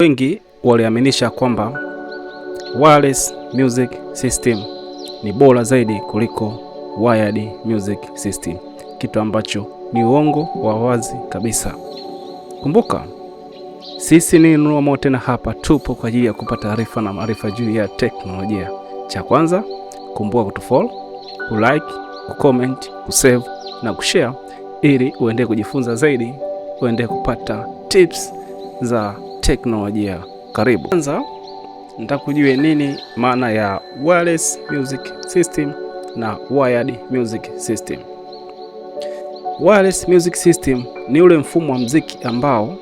Wengi waliaminisha kwamba wireless music system ni bora zaidi kuliko wired music system, kitu ambacho ni uongo wa wazi kabisa. Kumbuka, sisi ni Nuru tena hapa tupo kwa ajili ya kupata taarifa na maarifa juu ya teknolojia. Cha kwanza, kumbuka kutufollow, kulike, kucomment, kusave na kushare ili uendelee kujifunza zaidi, uendelee kupata tips za teknolojia. Karibu. Kwanza nitakujue nini maana ya wireless music system na wired music system. Wireless music system ni ule mfumo wa muziki ambao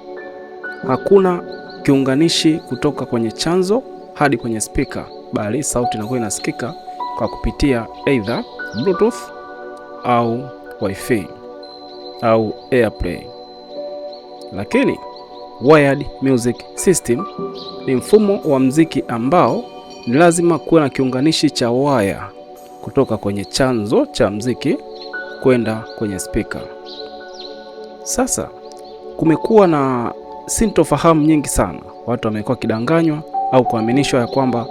hakuna kiunganishi kutoka kwenye chanzo hadi kwenye speaker, bali sauti inakuwa inasikika kwa kupitia either Bluetooth au Wi-Fi au AirPlay. Lakini wired music system ni mfumo wa muziki ambao ni lazima kuwe na kiunganishi cha waya kutoka kwenye chanzo cha muziki kwenda kwenye speaker. Sasa kumekuwa na sintofahamu nyingi sana. Watu wamekuwa kidanganywa au kuaminishwa ya kwamba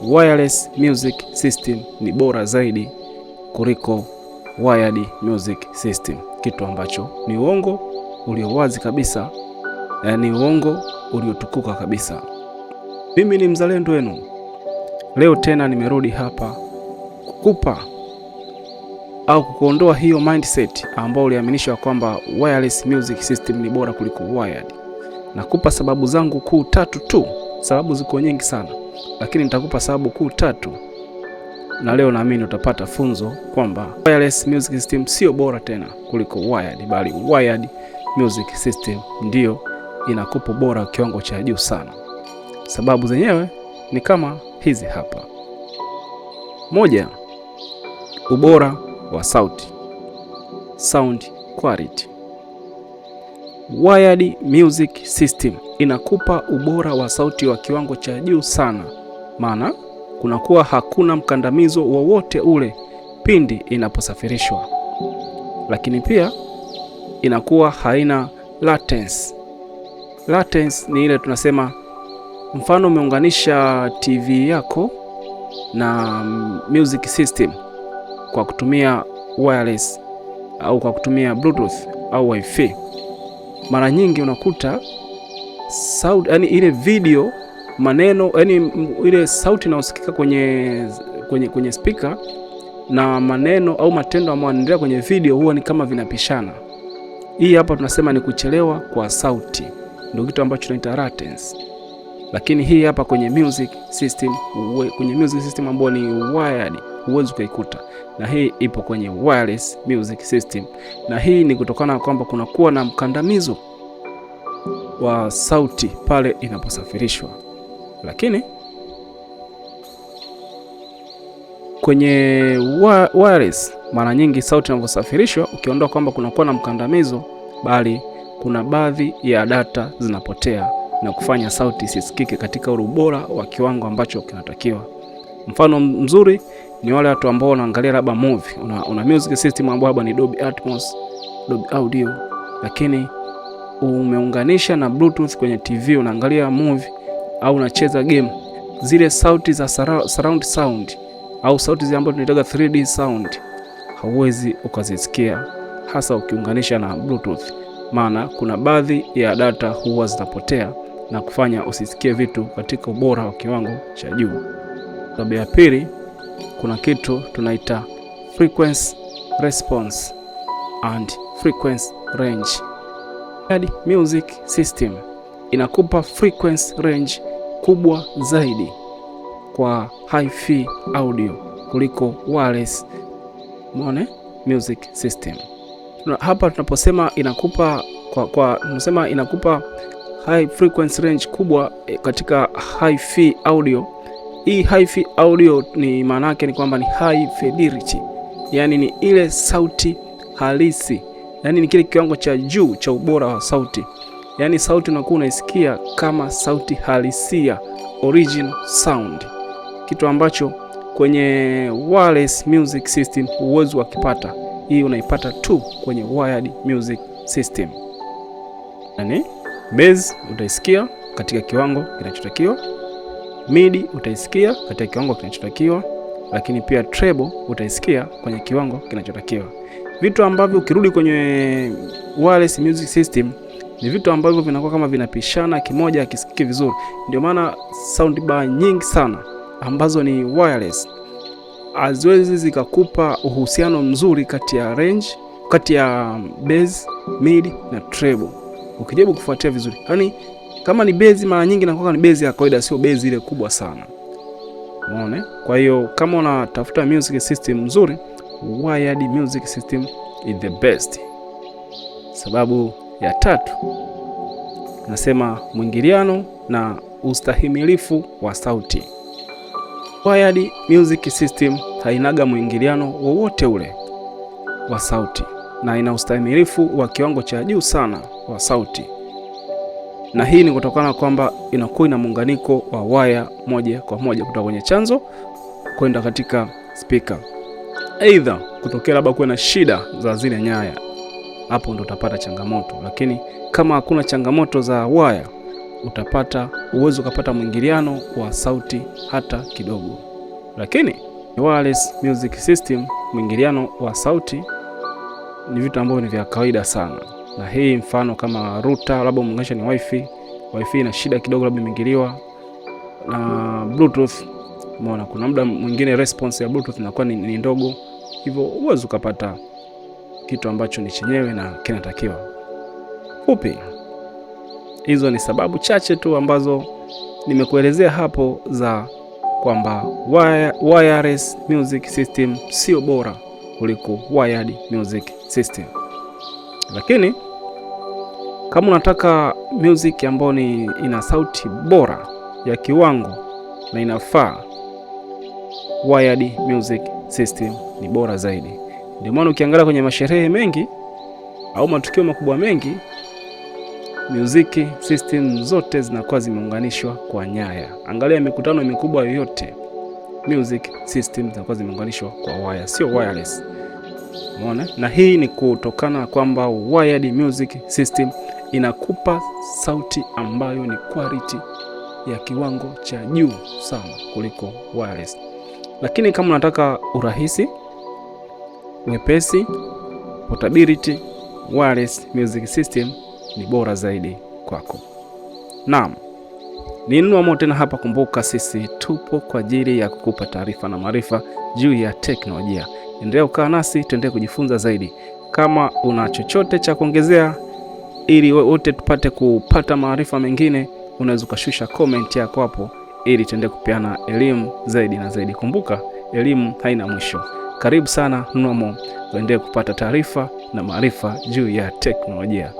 wireless music system ni bora zaidi kuliko wired music system, kitu ambacho ni uongo ulio wazi kabisa, ni uongo uliotukuka kabisa. Mimi ni mzalendo wenu. Leo tena nimerudi hapa kukupa au kukuondoa hiyo mindset ambao uliaminishwa kwamba wireless music system ni bora kuliko wired. Nakupa sababu zangu kuu tatu tu. Sababu ziko nyingi sana, lakini nitakupa sababu kuu tatu. Na leo naamini utapata funzo kwamba wireless music system sio bora tena kuliko wired, bali wired music system ndio inakupa bora kiwango cha juu sana. Sababu zenyewe ni kama hizi hapa. Moja, ubora wa sauti, sound quality. Wired music system inakupa ubora wa sauti wa kiwango cha juu sana, maana kunakuwa hakuna mkandamizo wowote ule pindi inaposafirishwa. Lakini pia inakuwa haina latency. Latency ni ile tunasema, mfano umeunganisha TV yako na music system kwa kutumia wireless au kwa kutumia Bluetooth au Wi-Fi. Mara nyingi unakuta sound, yani ile video maneno, yani ile sauti inayosikika kwenye speaker na maneno au matendo ambayo yanaendelea kwenye video huwa ni kama vinapishana. Hii hapa tunasema ni kuchelewa kwa sauti, ndio kitu ambacho tunaita latency. Lakini hii hapa kwenye music system ambayo ni wired huwezi kuikuta, na hii ipo kwenye wireless music system, na hii ni kutokana na kwamba kunakuwa na mkandamizo wa sauti pale inaposafirishwa. Lakini kwenye wireless mara nyingi sauti inaposafirishwa, ukiondoa kwamba kunakuwa na mkandamizo, bali kuna baadhi ya data zinapotea na kufanya sauti isisikike katika ubora wa kiwango ambacho kinatakiwa. Mfano mzuri ni wale watu ambao wanaangalia labda movie, una music system ambayo ni Dolby Atmos, Dolby Audio, lakini umeunganisha na Bluetooth kwenye TV, unaangalia movie au unacheza game, zile sauti za surround sound au sauti zile ambazo tunaitaga 3D sound hauwezi ukazisikia, hasa ukiunganisha na Bluetooth, maana kuna baadhi ya data huwa zitapotea na kufanya usisikie vitu katika ubora wa kiwango cha juu. Sababu ya pili, kuna kitu tunaita frequency response and frequency range. Wired music system inakupa frequency range kubwa zaidi kwa hi-fi audio kuliko wireless music system. Hapa tunaposema inakupa tunasema inakupa high frequency range kubwa katika hi-fi audio. Hii hi-fi audio ni maana yake ni kwamba ni high fidelity, yani ni ile sauti halisi, yani ni kile kiwango cha juu cha ubora wa sauti, yani sauti unakuwa unaisikia kama sauti halisia, original sound, kitu ambacho kwenye wireless music system huwezi wakipata. Hii unaipata tu kwenye wired music system. Yani bass utaisikia katika kiwango kinachotakiwa, midi utaisikia katika kiwango kinachotakiwa, lakini pia treble utaisikia kwenye kiwango kinachotakiwa. Vitu ambavyo ukirudi kwenye wireless music system ni vitu ambavyo vinakuwa kama vinapishana, kimoja hakisikiki vizuri. Ndio maana sound bar nyingi sana ambazo ni wireless haziwezi zikakupa uhusiano mzuri kati ya range, kati ya bass, mid na treble. Ukijaribu kufuatia vizuri, yani kama ni bass mara nyingi inakuwa ni bass ya kawaida, sio bass ile kubwa sana. Umeona? Kwa hiyo kama unatafuta music system nzuri, wired music system is the best. Sababu ya tatu nasema mwingiliano na ustahimilifu wa sauti. Wired music system hainaga mwingiliano wowote ule wa sauti na ina ustahimilifu wa kiwango cha juu sana wa sauti, na hii ni kutokana kwamba inakuwa ina muunganiko wa waya moja kwa moja kutoka kwenye chanzo kwenda katika speaker. Aidha kutokea labda kuwe na shida za zile nyaya, hapo ndo utapata changamoto, lakini kama hakuna changamoto za waya utapata uwezo kupata mwingiliano wa sauti hata kidogo. Lakini wireless music system mwingiliano wa sauti ni vitu ambavyo ni vya kawaida sana, na hii mfano kama router labda muunganisha ni wifi ina shida kidogo, labda imeingiliwa na bluetooth. Umeona kuna muda mwingine response ya bluetooth inakuwa ni ndogo, hivyo uwezo kupata kitu ambacho ni chenyewe na kinatakiwa. Upi? Hizo ni sababu chache tu ambazo nimekuelezea hapo za kwamba wireless music system sio bora kuliko wired music system. Lakini kama unataka music ambayo ina sauti bora ya kiwango na inafaa, wired music system ni bora zaidi. Ndio maana ukiangalia kwenye masherehe mengi au matukio makubwa mengi, music system zote zinakuwa zimeunganishwa kwa nyaya. Angalia mikutano mikubwa yoyote, music system zinakuwa zimeunganishwa kwa waya, sio wireless. Umeona? Na hii ni kutokana kwamba wired music system inakupa sauti ambayo ni quality ya kiwango cha juu sana kuliko wireless. Lakini kama unataka urahisi, wepesi, portability, wireless music system ni bora zaidi kwako. Naam, ni Nuamo tena hapa. Kumbuka sisi tupo kwa ajili ya kukupa taarifa na maarifa juu ya teknolojia. Endelea kukaa nasi, tuendelee kujifunza zaidi. Kama una chochote cha kuongezea ili wote tupate kupata maarifa mengine, unaweza kushusha comment yako hapo ili tuendelee kupeana elimu zaidi na zaidi. Kumbuka elimu haina mwisho. Karibu sana Nuamo, uendelee kupata taarifa na maarifa juu ya teknolojia.